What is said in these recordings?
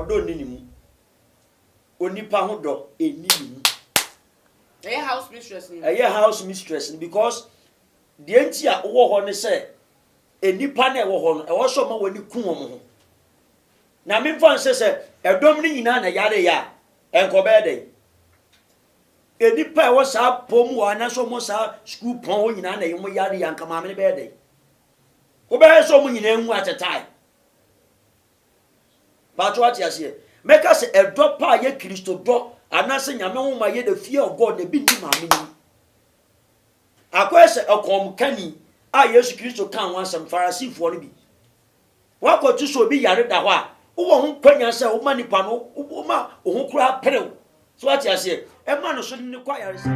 odo ni mu onipa ho do eni mu house mistress ni house mistress because the enti a wo ho ne say enipa na wo ho no e wo so ma wani ku wo ho na me fan say edom ni nyina na yare ya enkobe dey enipa e wo sa pom wa na so mo sa school pon wo nyina na yimo yare ya nkama me be dey ko be so mo nyina hu at a time but what you say make us a drop pa ye Kristo do anase nyame ho ma ye the fear of God na bi ni ma me ni akwese ekom kani a Yesu Kristo kan wan sam Pharisee no bi wakotu so bi yare da ho a wo ho kwanya se wo ma nipa no wo ma wo ho kura perew so what you say e ma no so ni kwa yare se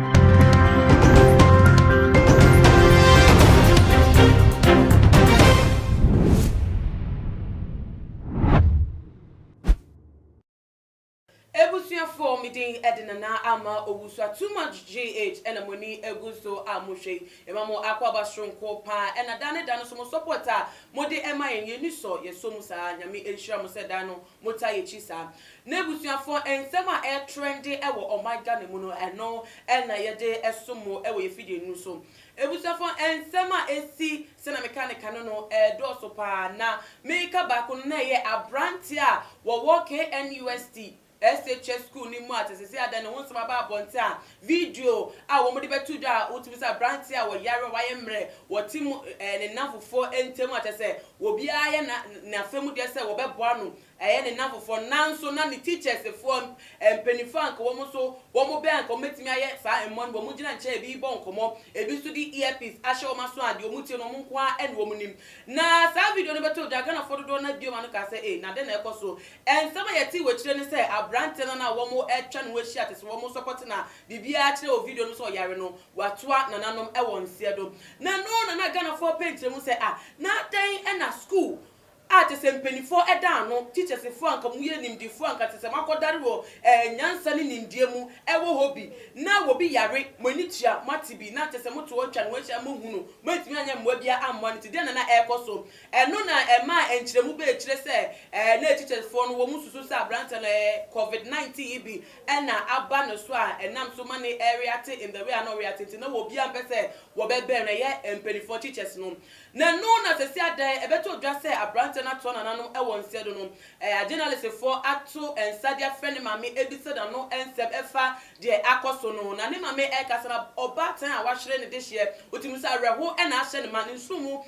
for meeting Edinana Ama Owusa too much GH and a money eguso amushe emamo akwaba strong pa and a dane so supporter mode ema yen so yesomusa nyame enhira mo se dano mota yechisa nebusia for ensema air trendy ewo omaga ne mu no eno na yede esomo ewo yefide nu so ebusia for ensema esi sena mechanic no do so pa na meka bako na ye abrantia wo KNUST SHS school ni mu atese ada ne won sama ba bonte a video a wo mo de betu da utibisa branch a wo yare wa ye mre wo tim ne nafofo entemu atese wo bia ye na femu de se wo be boa no ne nafofo nanso na ne teachers fo penifo anka wo mo so wo mo be anka metimi aye fa emmon wo mo gina nche bi bon komo ebi so di earpiece ahye wo maso ade wo mo tie no mo nko a ene wo mo nim na sa video no betu da kana fodo do na dio ma no ka se na de na ekoso ensema ye ti wo kire ne se brante na wo mo etwa no wahia tese wo mo support na bibia kire o video no so yare no watoa nananom e won siedo na no na Ghana for page mu se na dan e na school tese mpenifo eda no teachers fo anka mu ye nimdifo anka tese makodare wo nyansa ni nimdie mu e wo hobi na wo bi yare monitia matibi na tese moto wo twa no wahia mo hunu matimi anya mwa bia amwa nti de na ekoso eno na ema enchiremu be chire se na teachers fo no wo mususu sa branta na COVID-19 bi na aba no so a enam so many area te in the way no area te na wo bia mpese wo be be na ye mpenifo teachers no na no na tese ada ebeto dwa se abranta na to nananom e won siedo no journalist for ato ensadia friend mama ebisa da no ensem efa de akoso no na ne mama e kasara obatan a wahwere ne de hye otimusa areho e na ahye ne man nsumu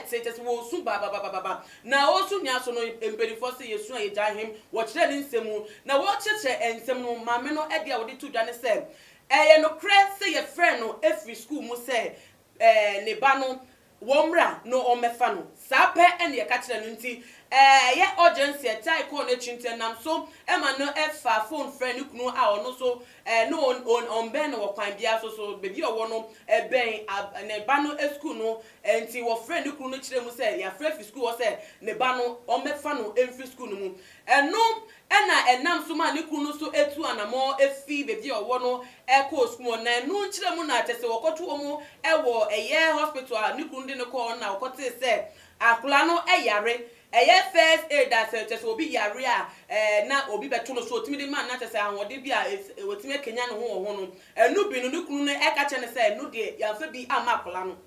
tete wo su baba na o su nya so no empedifo se yesu a yejahim wo kire ne nsemu na wo cheche ensem no mama no e dia wo de tu dwane se ye no kre se ye friend no every school mu se ne ba no womra no omefa no sape ene ye ka kire no nti ye urgency tai ko na chinten nam so e ma no efa phone friend kunu a ono so no on ben wo kwan bia so baby owo no ben ne ba no school no enti wo friend kunu no kire mu se ya free school wo se ne ba no omefa no free school no mu eno ena enam so ma ne kunu so etu anamo efi baby owo no ko school na enu kire mu na tese wo kotu omo wo eye hospital ne kunu de ne ko na wo kote se akula no yare first aid that says obi yare na obi beto no so otimi de man na tese anwode bi a otimi kenya no ho no enu bi no ne kunu no ka che ne se enu de yamfa bi ama akula no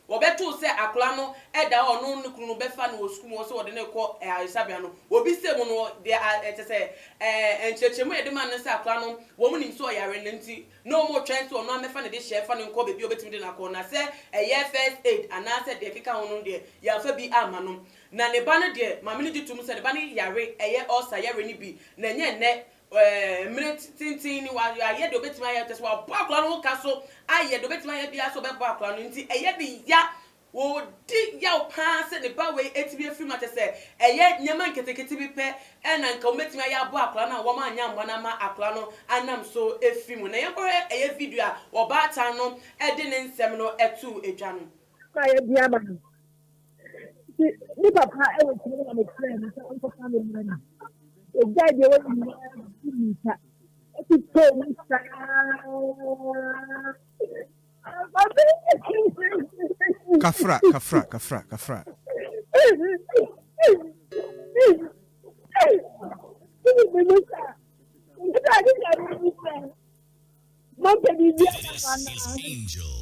wo beto se akula no da ono ne kunu be fa no osku mo so wode ne ko isabia no obi se mu no de tese enchechemu e de man na se akula no wo mu nim so yare nti no more trying to no amefa ne de share fa ne ko be bi obetimi de na ko na se first aid ana se de keka ho no de yamfa bi ama no na ne ba ne de mamini di tum se ne ba ne yare osa yare ni bi na nye ne minute tintin ni wa ye de obetima ye tese wa ba akla no ka so aye de obetima ye bia so be ba akla no nti de ya wo di ya pa se ne ba we etibi afiri ma tese nyama nketekete bi pe na nka obetima ya bo akla na wo ma anya mba na ma akla no anam so efiri mu na ye ko video a wo ba ta no de ne nsem no etu edwa no ka ye bia ma ni papa e we ti na me friend so on ko family na e guy dey we ni ta e ti to ni sa kafra Angel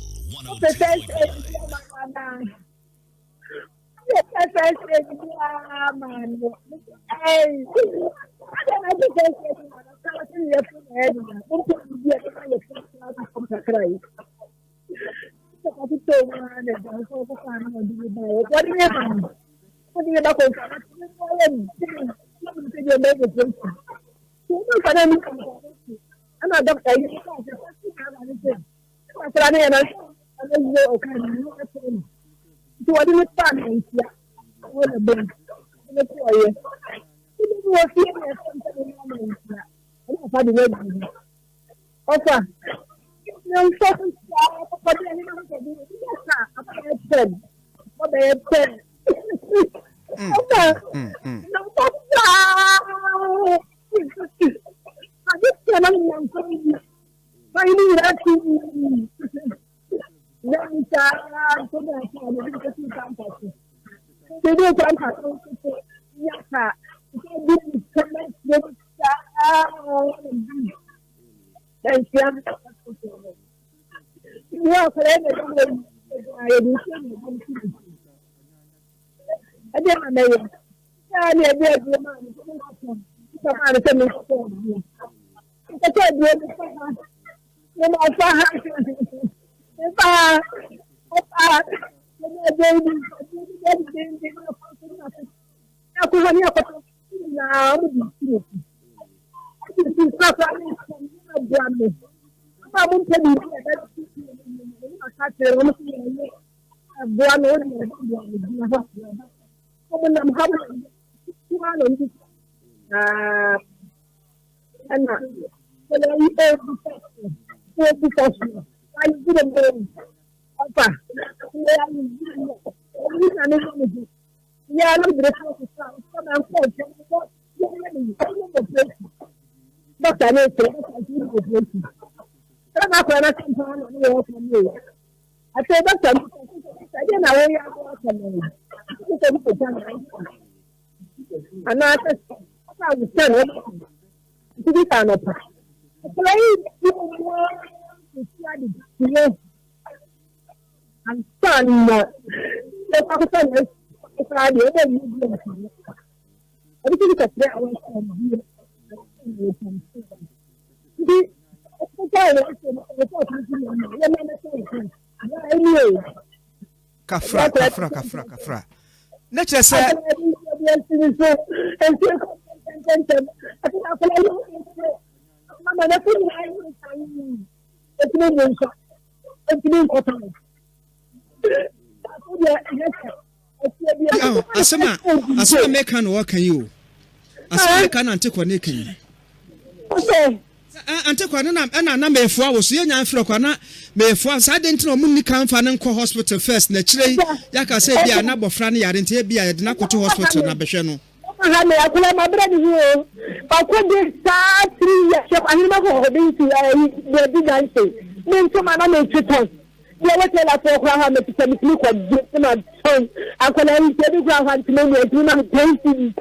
Kafra. Nature say asema make an work you. Asema can antekwa ne kan. Antekwa na mefu awo so yenya afro kwa na mefu asa de ntino mu nika mfa ne nko hospital first na chire yaka say bia na bofra ne yare ntia bia de na koto hospital na behwe no. Ha me akula mabra di ho. Ba ko de sa 3 years kwa hinma ko hodin ti de di ganse. Me ntoma na me tuton. Ya wote la ko kwa ha me tsemi ko de na ton. Akula yi te di kwa ha ntime ne di na tensi.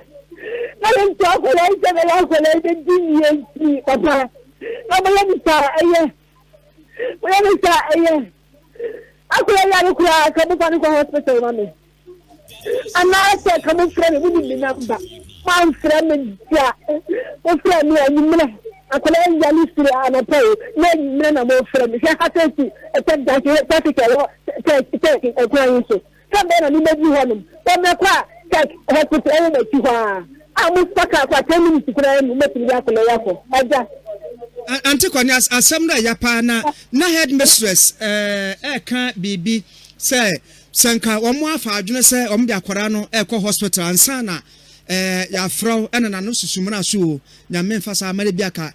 Na len to ko le se me la ko le de di ni papa. Na mo ya mi sa aye. Mo ya mi sa aye. Akula ya ni kwa ka bu pa ni ko hospital mami. And I said, come on, friend, we need the number. My friend, yeah, my friend, I can only understand and I pay. Men are more friendly. I have to see a take a client. Come there and make you one. Then my car, take a put element you are. I must pack up for 10 minutes to cry and make me up. I just. Antiquanias, Assembly Yapana, na headmistress, can't be say. Sanka omo afa adwene se omo de akwara no ekọ hospital ansana ya fro ena na no susumuna so nyame mfa sa amare biaka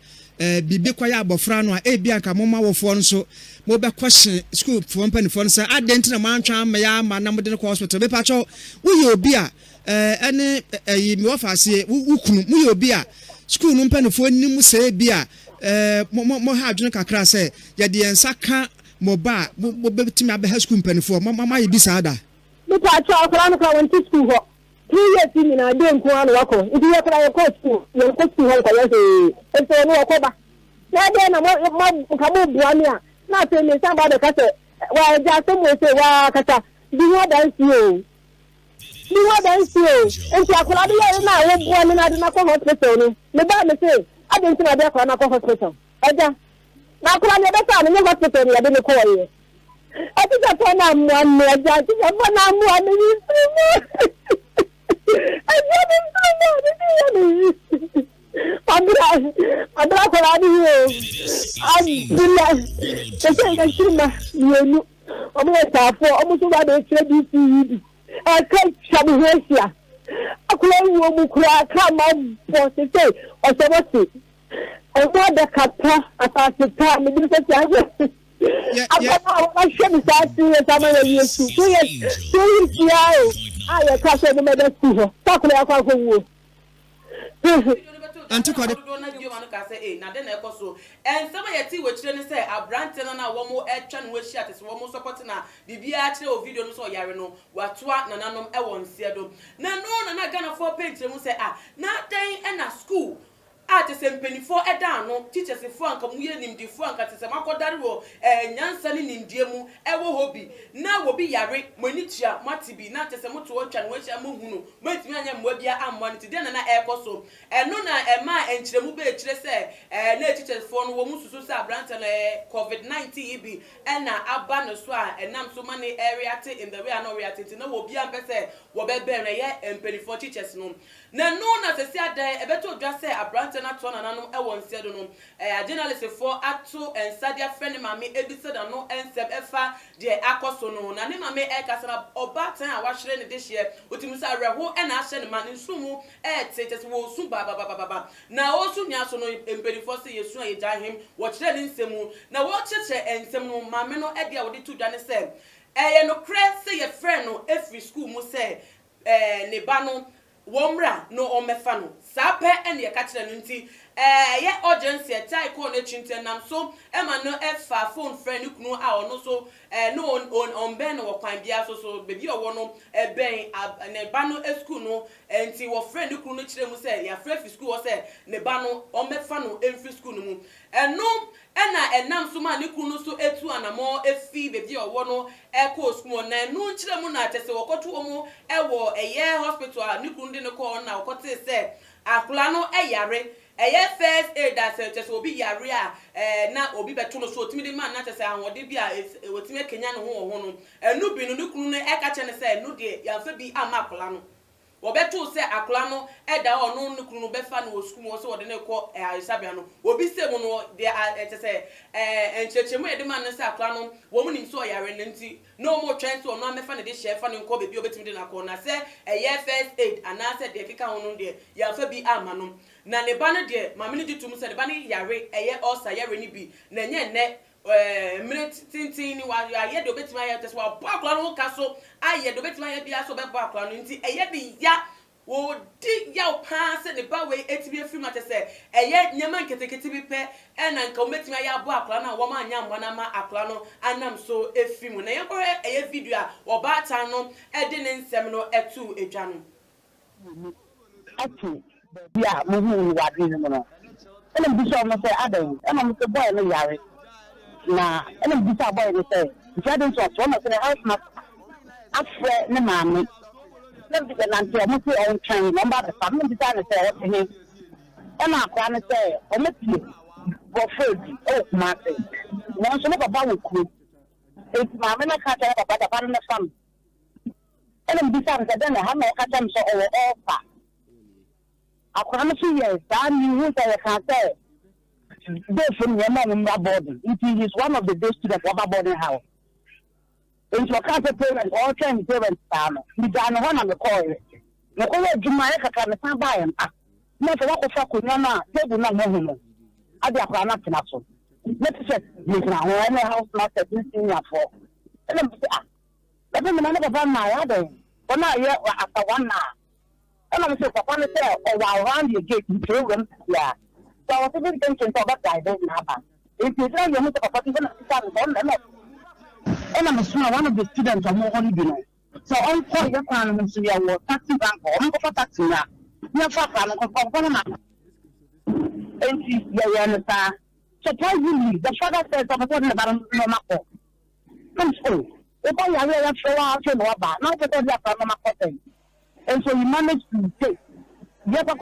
bibi kwa ya abofra no a biaka moma wofo nso mo be question school fo mpanifo nso adenti na mantwa ma ya ma na mo de hospital be pacho wo ye obi a ene yi mi ofase wukunu mo ye obi a school no mpanifo nim se bia mo ha adwene kakra se ye de ensa ka moba mo betimi abe high school mpanifo mama ye bi saada me pa cha akra no ka won school ho 3 years in na dey nko an wako it you kra your course school your course school ho kwa say e so no wako ba na dey na mo ka mo bua mi a na say me san ba de ka say wa ja so mo say wa kata di ho dan si o enti akura de ye na wo bua mi na de na ko hospital ni me ba me say adenti na de ko na ko hospital eja na akura ne be sa ni hospital ni de me ko ye ati ta ko na mo mo eja ti ko na mo ani ni Abra ko la di o abula se ka shima yenu omo ta fo omo so ba de tre di ti ka shabu hesia akula wo mu kura ka ma bo se o se bo se o wa da kata ata se ta mi di se ti aje I should be saying that yesu tu ya o aye ka se de me da si ho takule akwa ko wo Antiquary na de na ekoso en sama yeti we kire ni say abrante na wo mo etwa no we share te wo mo support na bibia kire o video no so yare no watoa nananom e won siedo na no na Ghana for page mu say na den e na school ate sempenifo eda no teachers fo anka mu ye nimdifo anka te se makodare wo nyansa ni nimdie mu e wo hobi na wo bi yare monitia matibi na te se moto wo twa no wa mu hunu matimi anya mwa bia ammo ne te de na ekoso eno na ema enchiremu be chire se na teachers fo no wo mu susu se abrante na covid-19 ibi na aba no so a enam so many area te in the way no area te na wo bia mpese wo be be na ye empenifo teachers no na no na se se adan ebeto dwa se abrante na to na nanom e won siedo no journalist for ato ensadia friend mama edise da no ensem efa de akoso no na ne mama e kasa na obatan a wahwere ne de hye otimusa areho e na ahye ne ma ne nsumu e tete wo su baba na wo su nya so no emperifo se yesu a yegahim wo kire ne nsemu na wo cheche ensem no mama no e dia wo de tu dwa ne se ye no kre se ye friend no every school mu se ne ba no womra no omefa no sape ene ye ka kire no nti ye urgency e tai ko na chinten nam so e ma no efa phone friend kunu a ono so no on ben wo kwan bia so bebi owo no ben ne ba no school no enti wo friend kunu no kire mu se ya free school wo se ne ba no omefa no every school no mu eno ena enam so ma ne kunu so etu anamo efi bebi owo no ko school na enu kire mu na tese wo kotu omo e wo eye hospital ne kunu de ne ko na wo kote se akula no eyare first aid that just obi yare a na obi beto no so otimi de man na tese ahode bi a otimi kenya no ho no enu bi no ne kunu no e ka che ne se no de ya fa bi ama akola no wo beto se akola no e da ono ne kunu be fa no osku mo so wo de ne ko isabia no obi se mu no de tese enchechemu e de man na se akola no wo mu nim so yare nti no mo twen so no amefa ne de share fa ne ko bebi obetimi de na ko na se first aid ana se de keka ho no de ya fa bi ama no na ne ba no de mama ne ditum se ne ba ne yare osa yare ni bi na nye ne minute tintin ni wa ye de obetima ya tese wa ba akla no ka so aye de obetima ya bia so be ba akla no nti de ya wo di ya pa se ne ba we etibi afiri ma tese nyama nketekete bi pe na nka obetima ya ba akla na wo ma anya mbo na ma akla no anam so efiri mu na ye ko video a wo ba ta no de ne nsem no etu edwa no atu bia mo hu wa di no no ene bi so mo se adan ene mo se boy no yare na ene bi sa boy no se jadi so mo se house ma afre ne mama na bi na nti mo se on train no ba fa mo bi sa ne se o he ene akwa ne se o me ti go food o ma se no so mo baba wo ku e mama na ka ta baba da ba na fam ene bi sa ne se na ha na ka ta so o ofa akwara so yes that you say can say they from Yemen boarding. It is one of the day students of a boarding house. In your cancer parents, all kind parents, we done one on the call. No, Jamaica can stand by him. Not a walk of Fakuna, they do not know him. I don't have nothing else. Let us say, you can have a house not a thing for. And I'm but then the man of my other. But now, yeah, after 1 hour. And I'm saying, Papa, while around your gate, you program, yeah. So I was even thinking about that. Doesn't happen. If you try, you need to Papa, even and I'm assuming one of the students are more only below. So on call your plan to your work, taxi bank, or for taxi now. Your father, and you understand. Surprisingly, the father says, I'm going to no matter. Come school. If I have show out to no about, now because you have no matter. And so you managed to take. There was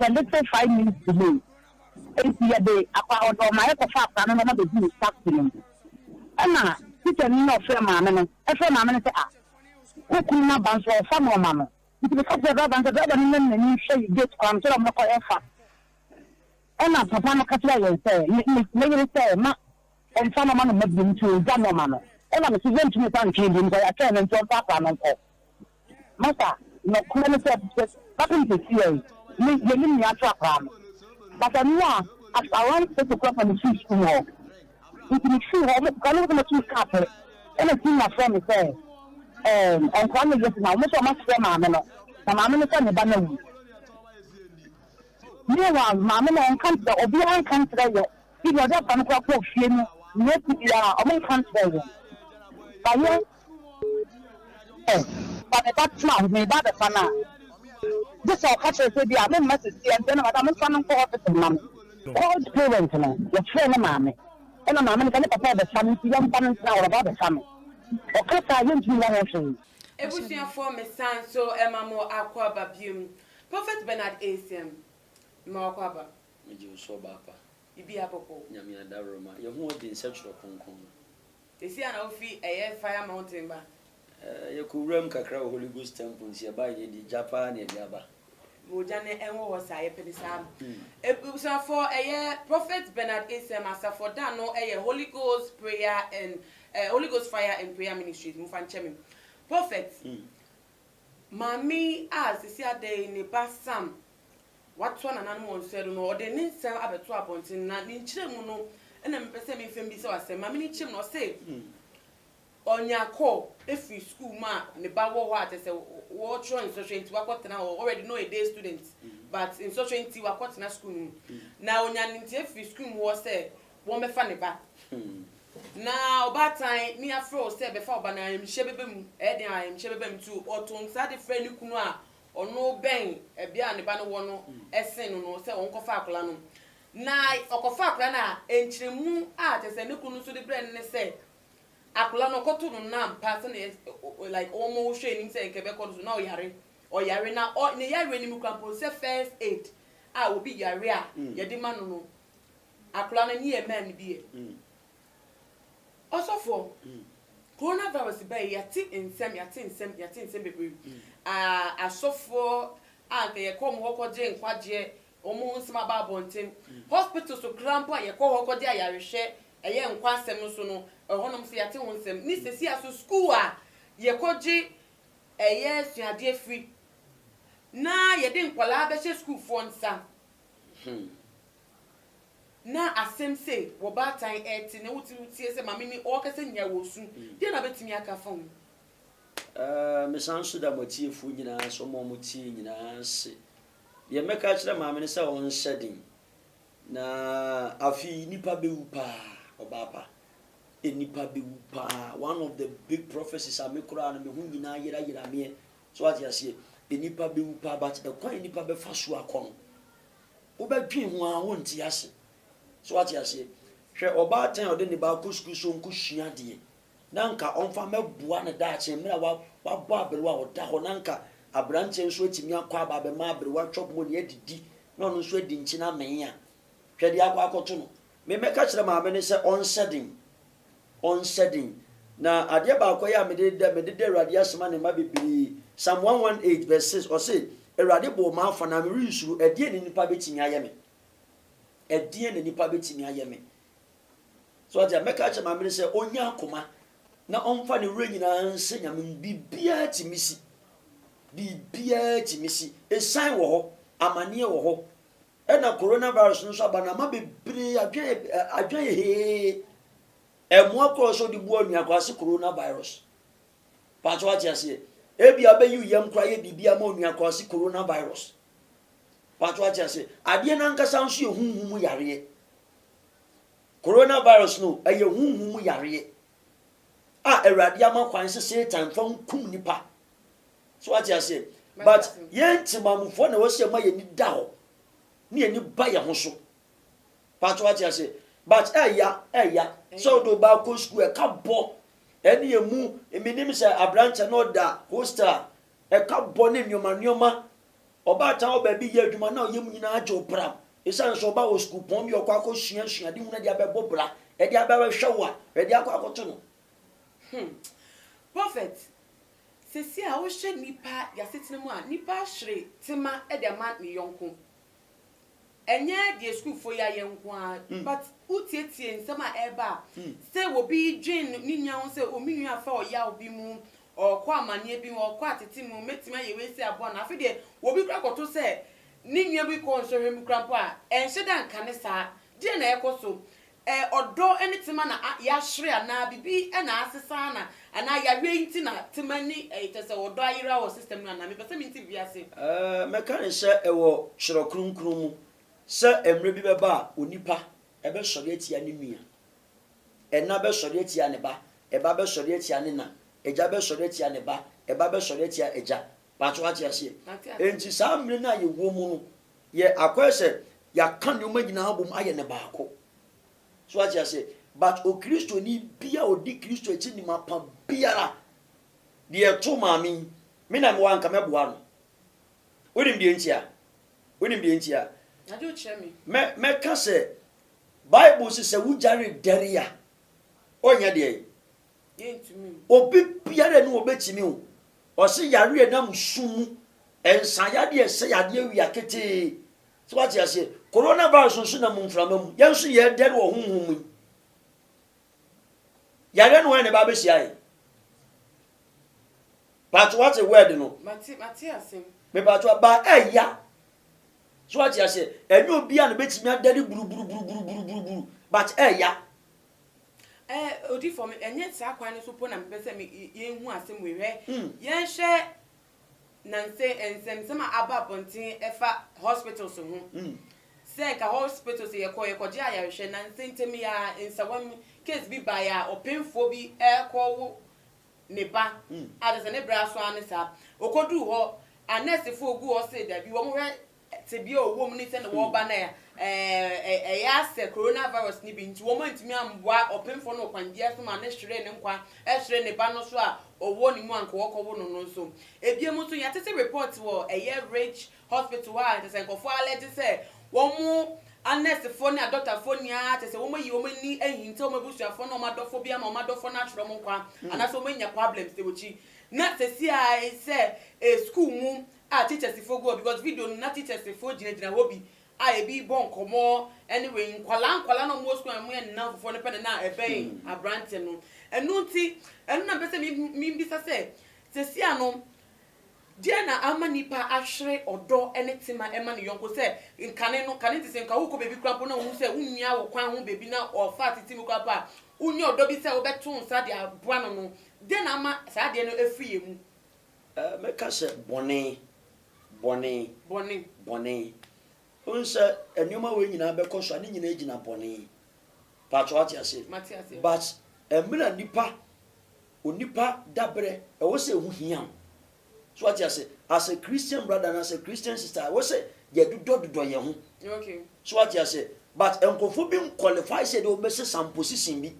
a little 5 minutes delay. And the about my fact, I don't know the do taxi. And now, you can know from mamma, and from mamma, who could not bounce for some more mamma. It was the rubber and the rubber, and you say you get on to the effort. And now, Papa Catla say, maybe say, ma, and some amount of medicine to Dano Mamma. And I was going to make one changing by a turn and to Papa and Master, no, Colonel said, nothing to see. You give me a trap. But I know, as I want to go from the fish tomorrow. It is true, I'm going to keep couple. And I see my friend say, and one of now, Mr. Master Mamma, the Mamma is on the banner. Meanwhile, Mamma and Country, or behind Country, he was up on a crop of film, yet we are only Country. But that's not me, that's a fan. This all catches with the other message, and then I'm coming for the mum. All the parents, your friend, mammy. And a mamma can prepare the son, young parents now about the family. Or cut I went to one. Ebusia for me san so Emma mo akwaba bium. Prophet Bernard ACM. Mo akwaba. Meji so bapa. Ibi apopo. Nyame da Roma. Ye ho di nsechro konkon. Esi ana ofi Fire Mountain ba. Ye kuram kakra Holy Ghost temple nsi ba ye di Japan e di aba. Mojane enwo wo sa ye pedisam. Ebusia for Prophet Bernard ACM asa for that no Holy Ghost prayer and Holy Ghost fire and prayer ministries. Mu fan chemi. Prophet. Mami as isi ade ne basam. Watwa na nanu won sedo no ode ne nsem abeto abontin na ne nkyire mu no ena mpese me fem bi se wasem mami ne kyim no se onyako efi school ma ne ba wo atese wo tro in social nti wakotena already know a day student but in social nti wakotena school na onya nti efi school mu wo se wo mefa ne ba na obatan ni afro se be fa obana am hyebebe mu e den am hyebebe mu tu oton sa de friend ni kunu a ono ben ebia ne ba no wo no esen no se won kofa akola no na okofa akola na enchiremu a tese ne kunu so de brand ne se akola no koto no na mpa se ne like omo hwe ni se nkebe kodo na oyare na ne yare ni mu kwampo se first aid a obi yare a ye de ma no akola no ni e man bi e also for coronavirus be yati insem bebre asofo anke ye kom hokoje nkwaje omo nsima ba bonten hospital so krampo ye ko hokoje ayarehwe eye nkwasem no so no honom se yati wonsem ni sesi aso school a ye koje eye suade free na ye de nkwala be she school for nsa na asem say wo ba tan eti na wuti se mama ni o kase nya wo su de na betimi aka fon me sanso da motie fu nyina so mo motie nyina se ye meka kire mama ni se won shedin na afi nipa bewu pa obapa enipa bewu pa one of the big prophecies amekura na me hu nyina yira me so what you say enipa bewu pa but the kwan enipa be fa so akon wo ba twi hu a won ti ase so what you say hwe oba tan ode ni ba kusku so nkuhua de nanka onfa meboa ne da che mra wa bo abelwa oda ho nanka abranche nso atimi akwa aba be ma abelwa chop mo ne adidi na ono nso adi nchi na men ya hwe de akwa akoto no me meka kire ma me ne se on shedding na ade ba akoya me de Awurade asema ne ma bibiri Psalm 118 verse 6 o say Awurade bo ma afa na me rinsuru ade ne nipa betimi ayeme edie ne nipa betimi ayeme so aja meka che ma me se onya akoma na onfa ne wura nyina nse nyame bibia timisi esan wo ho amane wo ho ena coronavirus no so abana ma bebre adwan he emu akọ so di bu onu akwase coronavirus pacho aja se ebi abayu yam kra ye bibia ma onu akwase coronavirus pacho aja se ade na nkasa nso ye hunhum yare coronavirus no aye hunhum yare awurade ama kwan se Satan fa nkum nipa so what you say but yentimamfo na wo se ma yeni da ho ne yeni ba ye ho so but what you say but eya so do ba ko school e ka bo eni emu eminim se abranche no da hostel e ka bo ne nyoma oba ta oba bi ye adwuma na oyem nyina age opram isan so ba wo school pon bi okwa ko hua de hu na dia be bobra e dia be hwewa e dia akwa akoto no prophet sesi a wo hye nipa ya setene mu a nipa hwere tema e de ma ne yonko enye de school fo ya yenko a but utietie nsema eba say wo bi dwen ni nya ho say o minua afa o ya obi mu okwa amane bi mu okwa atete mu metima ye we say abo na afi de wo bi kra koto say ni nya bi ko nso hwem krampo a enhye dan kane sa de na ekoso odo enitima na ya hwere na bibi na asesa na ana ya we nti na temani tese odo ayira wo system na me pese minti biase me kan se ewo hwere krunkrum mu se emre bi beba onipa ebe sori atia ne nua ena be sori atia ne ba eba be sori atia ne na eja be sori atia ne ba eba be sori atia eja pato atia se enti sa mre na ye wo mu no ye akwese ya kan nyoma nyina abom aye ne baako so atia se but o Kristo ni bia odi Kristo echi ni mapa biara de to maami me na me wanka meboa no wonim de entia adu chemi me ka se Bible se wujare deria onya de yentumi obi biara ni obetimi o o se yare na msumu ensaya de se yade wi akete so what you say coronavirus nso na mumframa yenso ye dere wo hunhum yare no ne ba be sia but what a word no Matthias me ba to ba eya so what you say enyo obi an betimi adere buru but eya odi for me enye sa kwan so po na me pese me yenhu asem we hwe yen hye nanse ensem sama aba pontin efa hospitals ho se ka hospitals ye ko je ayarehwe nanse ntemi ya nsawam case bi ba ya opemfo bi ekwo ne ba adese ne bra so anisa okodu ho anese fo ogu ho se da bi wo hwe te bi owo mu ni se ne wo ba na ya ya se coronavirus ni bi nti wo mantimi amboa opemfo no kwanje so ma ne hwere ne nkwa hwere ne ba no so a owo ni mu anko wokowo no no so ebie mu so ya tete report wo Rich Hospital wa te se nkofo allergy se wo mu anese fo ni doctor fo ni a te se wo mayi wo mani ahinte wo mabusuafo no madofo bia ma madofo na hwere mu nkwa ana so manya problems te wochi na te si a se school mu a teachers fo go because video na teachers fo gina hobi I be bon komo anyway nkwala no mo school am yen na fofo ne pede na ebe abrante no enu nti enu na pese mi bisa se si ano dia na amanipa ahwere odo enetima ema ne yonko se nkane no kane ti se nka wo ko bebi krapo na hu se unnua wo kwan ho bebi na ofa titimi krapo a unya odo bi se wo beto nsa de aboa no dia na ama sa de no afie mu me ka se bone unsa enuma we nyina be koso ani nyina ejina bone patro atiase but emira nipa onipa dabre e wo se hu hiam so atiase as a Christian brother and as a Christian sister wo se ye dodo ye hu okay so atiase but enkofo bi qualify say do me se some position bi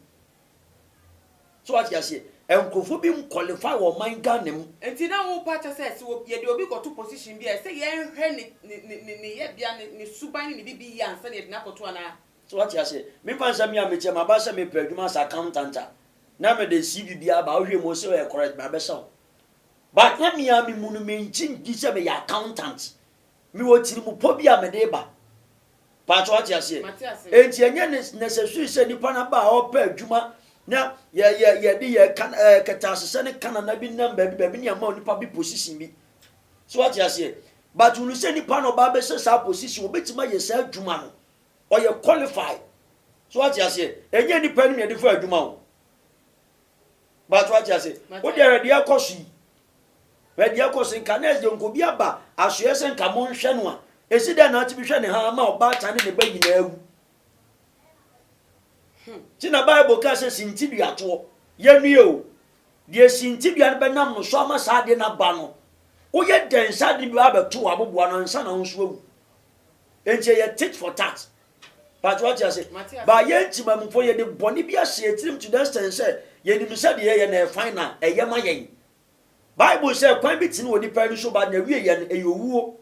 so atiase enkofo bi qualify wo man Ghana mu enti na wo pacha say ye de obi go to position bi say ye hwe ni ye bia ni suban ni bibi ya ansa de na koto ana so what you say me fansa me ameche ma ba se me peduma as accountant na me de CBB aba wo hwe mo se we correct ma be so but na me am mu no me nchi di se me ya accountant me wo tiri mu po bia me de ba but what you say enti enye necessary se nipa na ba o pa adwuma na ye di ye kan katasese ne kana na bi number bi ni ama onipa bi position bi so what you say but unu se nipa no ba be se sa position obetima ye sa adwuma no or you qualify so what you say enye nipa ni me de for adwuma o but what you say o de ready akosu nka na je nko bi aba asoye se nka mo nhwe no a esi da na ati bi hwe ne ha ma oba ta ne ba nyina awu Tina Bible ka se sinti bi ato ye nue o de sinti bia no benam no so ama sa de na ba no wo ye densa de bia abeto aboboa no nsa na wo so awu enche ye tit for tat but what you say ba ye ntima mfo ye de boni bia hye tirim to the extent say ye ni se de ye na final eye ma yen Bible say kwan bi tin woni pa ni so ba na wie ye no eyowuo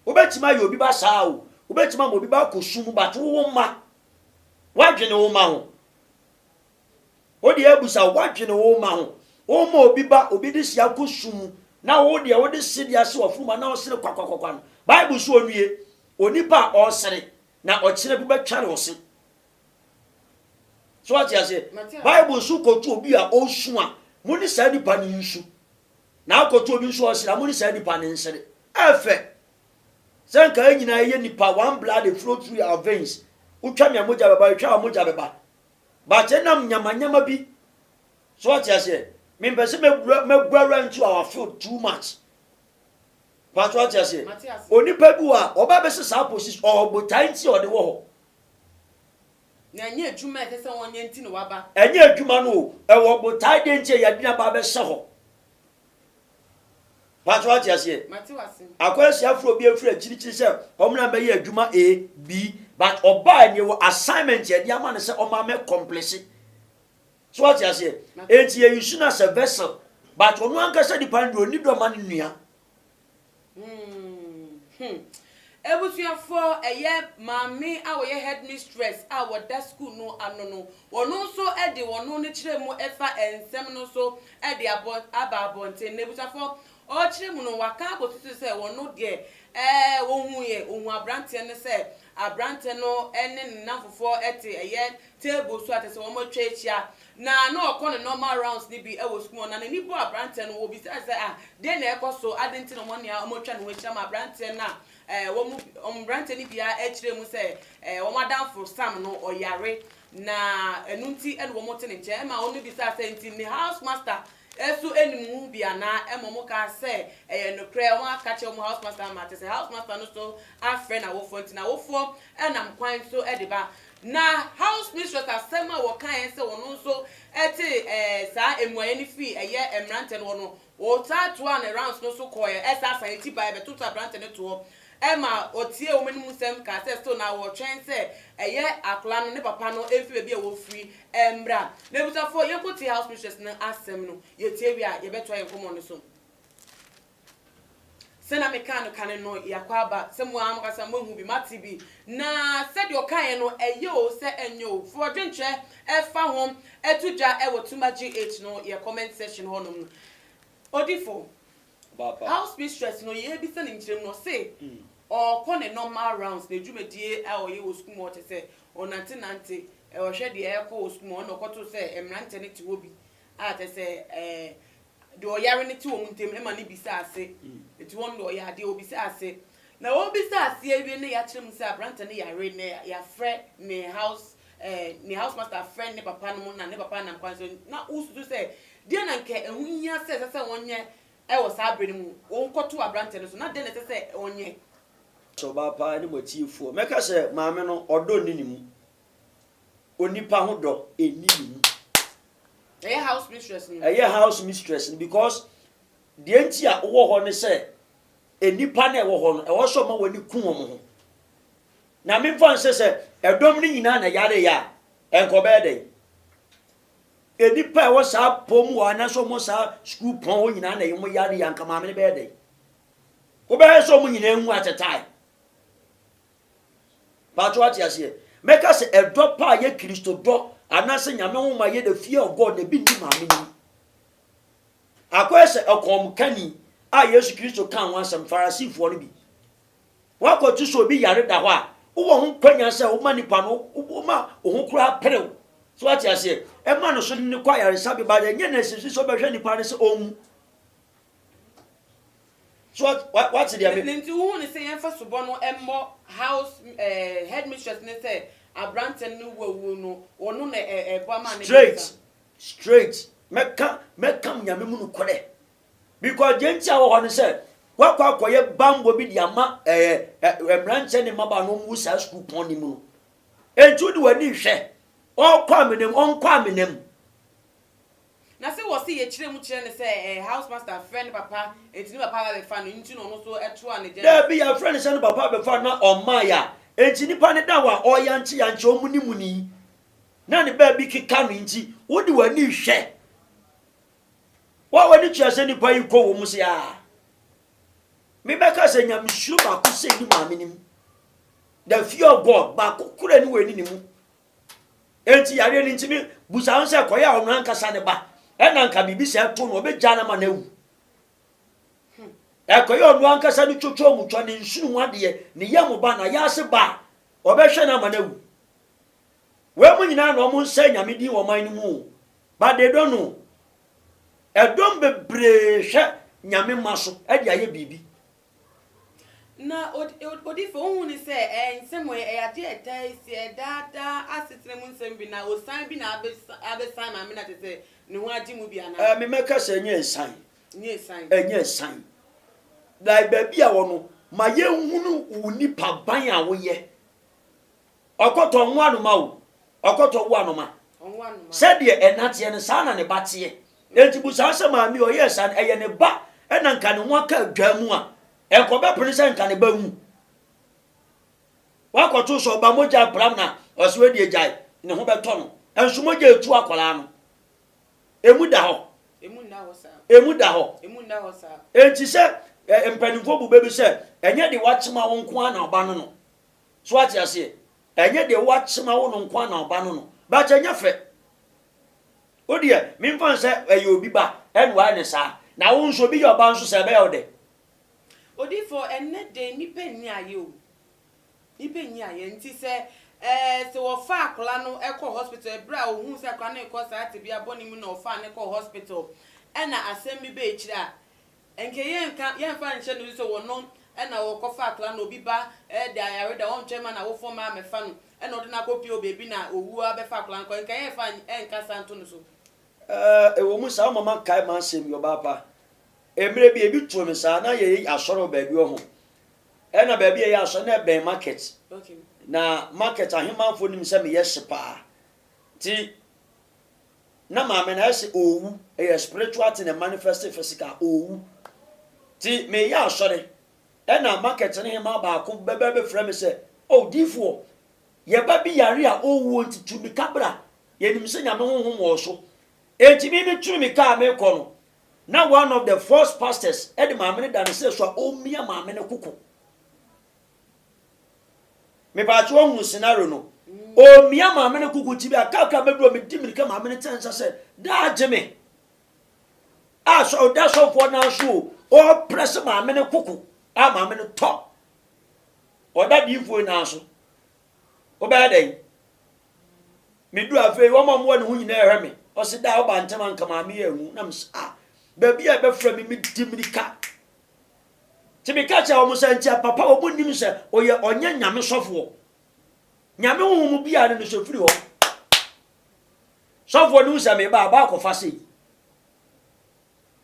obetima ye obi ba saa o obetima mo obi ba kosum but wo ma wadwene wo ma ho odi ebusa wadwene wo ma ho wo ma obi ba obi de sia kosum na wo de wo de sidi ase ofuma na wo sere kwakwakwa no Bible so onue onipa osere na okire bi betware wo se so what you say Bible so kotu obi a osu a muni sa nipa ni nsu na kotu obi nsu osere muni sa nipa ni nsere efe senka nyina ye nipa one blood flow through your veins utwa me moja baba utwa moja baba ba chenam nyama bi so what you say me pese me gwara into our field too much but what you say onipa bi wa oba be sa position obotan ti ode wo ho na nya adwuma ese wonye nti no waba enya adwuma no e wo botan de nche ya dina ba be se ho but what you say akwesi afro bi afro chirichiri se omna be ye adwuma A B but oba ni wo assignment ye dia ma ne se oma me complete so what you say enti ye use na as a vessel but onu anka se depend on ni do ma ne nua ebusuafo eye mami a wo ye headmistress a wo da school no ano no wono so e de wono ne kire mu efa ensem no so e de ababonte ne ebusuafo o kire mu no waka botutu se wono de wohu ye ohu abrante ne se abrante no ene nnafofo ete eye table so atese wo mo twechia na no okọ ne normal rounds ni bi e wo school na ni bo abrante no wo bi se de na ekoso adenti no mo ne a mo twa no wechia ma abrante na wo brante ni bia ekire mu se wo madamfo Sam no oyare na enunti ene wo mote ne nche ma onu bi sa senti ni house master esu enimu bia na emomo ka se no kre wo aka che wo house master ma te se house master no so afre na wo fonti na wo fo enam kwan so ediba na house mistress asema wo kan se wo no so eti sa emuaye ni fi emrante no no wo ta to an rounds no so koye esa sanity by be tuta brante no to Emma otie o menimu sem ka se so na wo twen se akla no ne papa no efi be wo free embra na ebutafo yekoti house mistress na asem no yetie wi a yebeto yenkomo no so sena mekano kane no yakwaba semu am kasa mohu bi matibi na said your kan no o se enyo for dwenche efa hom etuja ewotuma GH no ye comment section honum odifo Baba house mistress no ye bi se nchirem no say or kone normal rounds na dwumadie a oye wo school mo te se onante e ohwe de e ko wo school mo no koto se emrante ne ti wo bi a te se de oyare ne ti wo muntem e ma ne bisa ase eti won de oya de obi sa ase na wo bisa ase ewie ne ya kirem se abrante ne yare ne ya fre ne house master friend ne papa no na ne papa na kwanso na usu se de na nke ehunya se wonye e wo sa abrene mu wo koto abrante no so na de ne se onye so baba ni motifo meka se maame no odo ninimu onipa ho do eninimu house mistress because the enti a wo ho ne se enipa na e wo ho no e wo so ma wani ku wo ho na me mfa nse se edom ni nyina na yare ya enkobe de enipa e wo sa pom wa na so mo sa school pon wo nyina na yimo yare ya nka maame ne be de wo be so mo nyina enwu atetai but what you say make us a drop pa ye Kristo do anase nyame ho ma ye the fear of God na bi ni maame ni akwese ekom kani a Yesu Kristo kan wansam Farisifo no bi wakotu so bi yare da ho a wo ho kwanya se wo ma nipa no wo ma ho kura perew so what you say e ma no so ni kwa yare sabe ba de nye na sisi so be hwe nipa ne se omu so what's the mean? Ninti who ni say emfa so bono emmo house headmistress ne say abrante no wawu no onu na boama ne straight meka nyame mu no kore because gentia wo ho ne say wakwa akoye bambo bi diama emrante ne maba no mu sa school pon ni mu entu de wani hwe on kwa menem na se wo se ye kire mu kire ne se house master friend papa etini papa be fa no nti no no so eto an je there be your friend say no papa be fa na on maya enti nipa ne da wa oyanche yanche omuni na ne ba bi kika no nti wo di wani hwe wa wani tua se nipa yi ko wo mu se a me be ka se nyam shuru ba ko se ni maame nim the fear of God ba ko kura ni we ni mu enti yare ni ntimi busa se koya onu ankasa ne ba na nka bibi se to no be jana ma na wu koya onu ankasa ni twotwo mu twa ni nsunu wade ne yam ba na ya se ba obehwe na ma na wu we mu nyina no mu nsa nyame di wo man ni mu ba de do no edom bebre hwe nyame maso ade aye bibi na odi fo hu ni se nsemo ya de etai se dada asetre mu nsem bi na osan bi na abesan ma me na tete ne ho agi mu bi ana me meka se nye san nye san dai ba bi a wo no ma ye hunu uni pa ban a wo ye okoto nwa no ma wo okoto wo anoma se de enate ne sa na ne bate enti bu sa se ma mi o ye san eye ne ba na nka ne ho aka dwa mu a enkobe prince nka ne ba hu wa koto so ba moja bram na oswe die jai ne ho beto no enso moja etu akola no emu da ho sa enti se empanifo bu bebi se enye de wachema wo nko ana oba no so ati ase enye de wachema wo no nko ana oba no ba cha nya fe odie mi mfan se obi ba enwa ne sa na wo nso bi yo ba nso se be yo de odi for enne de nipa ni aye o nipa ni aye nti se se wo fa akola no ekọ hospital bra ohun se akwa na ekọ sa ati bia boni mu na wo fa na ekọ hospital ena asem bi be ekira enke yen fa nche no so wo no ena wo kọ fa akola na obi ba de ayare da won twema na wo fo ma me fa no ena odi na kopi o bebi na owu abe fa akola nko enke yen fa enka santo no so wo mu sa mama kai ma sem yo ba pa emre bi ebi to me sa na ye asoro ba bi ho ena ba bi ye asoro na ben market okay na market ahimanfo nim se me yespa ti na ma me na ese owu e spiritual thing and manifest physical owu ti me ya asore ena market ne hima ba ko bebe frɛ me se o difo ye ba bi yare a owu ntitu bi kabra ye nim se nyame honhom wo so enti mi turu mi ka me ko no na one of the first pastors edi ma me da ne se so o mia ma me ne kuku me ba cho hu scenario no o mia ma me ne kuku ti bi aka be bro me di mi ka ma me ne tensa se da jeme a so da so for na so o press ma me ne kuku a ma me ne to o da di fu na so o ba den me du afi wo ma mo ne hu nyina ehwe me o se da o ba ntama nka ma me ehu na me ba bia be fra me di mi ka ti mi ka cha o mo se ntia papa o bonim se o ye onye nyame sofo nyame hu mu bia ne so firi ho sofo nu se me ba ko fa sei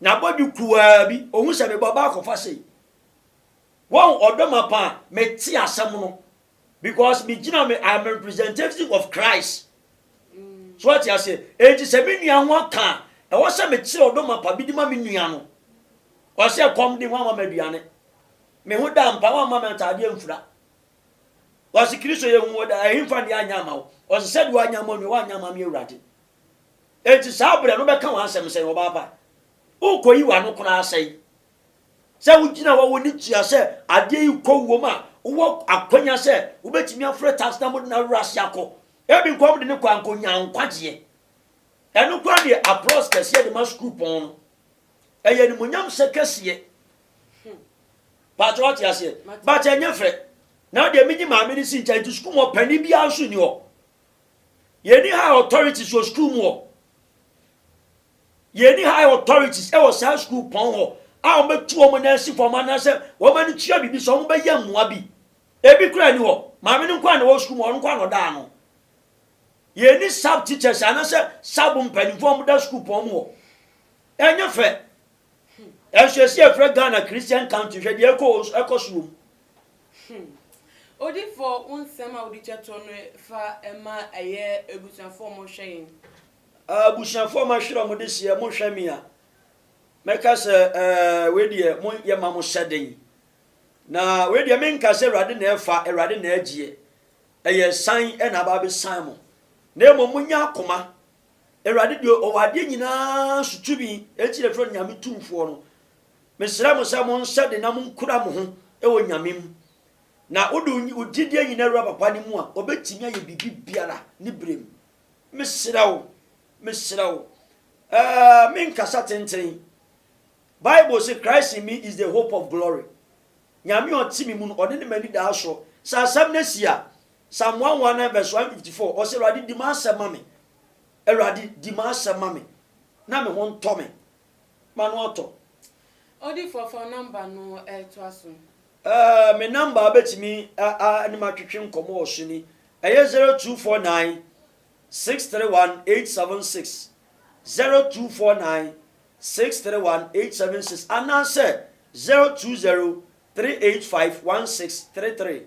na bodu kuwa bi o hu se me ba ko fa sei won odoma pa me ti asem no because me gina me I am a representative of Christ so what you say e ti se me nua ho ka e wo se me ti odoma pa bi di ma me nua no o se kom di ho ma maduane me hu da mpa wa ma mentade amfura o se Kristo ye hu da ehimfa de anya ma o se said wa anya ma me wa anya ma me urade e ti sa bre no be ka wa asem se wo ba pa o koyi wa no kona asai se wo gina wa woni tua se ade yi ko wo ma wo akwanya se wo betimi afre tax na mo na rasi akọ e bi nkom de ne kwa nkonya nkwaje enu kwa de approach kese de ma school pon e ye ni monyam se kese patrot ya se ba che nyefre na de miji ma me ni si ncha school mo pani bi anso ni ho ye ni high authorities so school mo ye ni high authorities e was school pon ho a o betu o mo na si forma na se wo ma ni tua bibi so mo be yamua bi e bi kura ni ho ma me ni kwa na wo school mo no kwa no da no ye ni sub teachers ana se sub mpanifo mo da school pon mo enye fe SSC Africa Ghana Christian Country hwe de ekosum odi for unsema odi chato no fa ema eye ebusanfo mo hwen Bushanfo ma hwere mo de sie mo hwɛ me a meka sɛ we de mo ye ma mo hyɛden na we de me nka sɛ Awurade na ɛfa Awurade na agie ɛyɛ san ɛna ba be san mo na mo munya akoma Awurade de owade nyinaa sutubi enti le fro nyame tumfo no mesra mo sɛ mo hyɛden na mo nkura mo ho ɛwɔ nyame mu na wodu udidie nyina wura papa ni mu a obetimi aye bibi biara ni brem mesra wo me nkasa tenten Bible say Christ in me is the hope of glory nyame otimi mu no ode ne mani da so sa asam na sia Psalm 119 verse 154 o say Awurade di ma asema me Awurade di ma asema me na me ho nto me ma no oto odi for number no to aso me number betimi ani matwetwe nkomo so ni 0249 631-876 0249-631-876 and answer 020-385-1633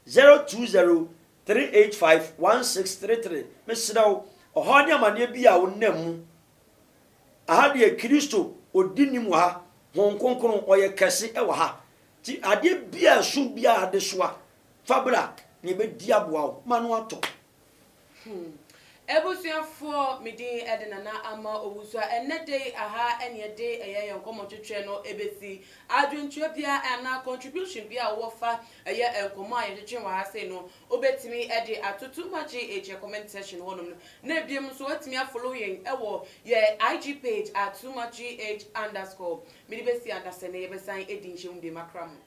020-385-1633 Mr. Ohani amane bi a wonam ahade e Kristo odinim ha hon konkron oye kese e wa ha ti ade bia so bia ade soa fabra ne be diaboa ma no ato Ebusuafo midi edena na ama owusu enede aha enede eye yenkomo twetwe no ebesi adwentwe bia ana contribution bia wo fa eye enkomo ayetwe wa ase no obetimi ede atutu maji eje comment section wonom no na biem so watimi follow yen ewo ye IG page @tumaji_. Midi besi adasene ye besan edi nhwem de makram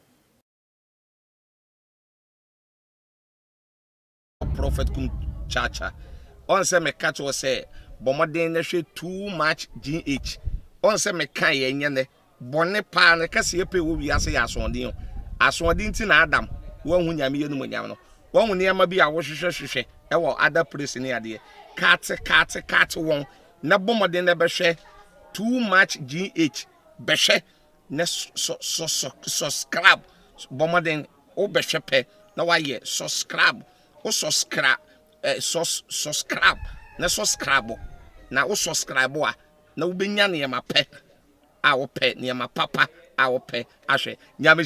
Prophet Kum Chacha on se me catch was say bomoden na hwe too much GH on se me kan ye nyene bone pa na kase ye pe wo wiase ya asondin ti na Adam wo hu nyame ye no nyame no wo hu ne ma bi a wo hwehwehwehwe e wo other place ni ade cat won na bomoden na be hwe too much GH be hwe na subscribe bomoden o be hwe pe na wa ye subscribe o subscribe subscribe na subscribe na o subscribe a na wo benya ne ma pe a wo pe ne ma papa a wo pe ahwe nyame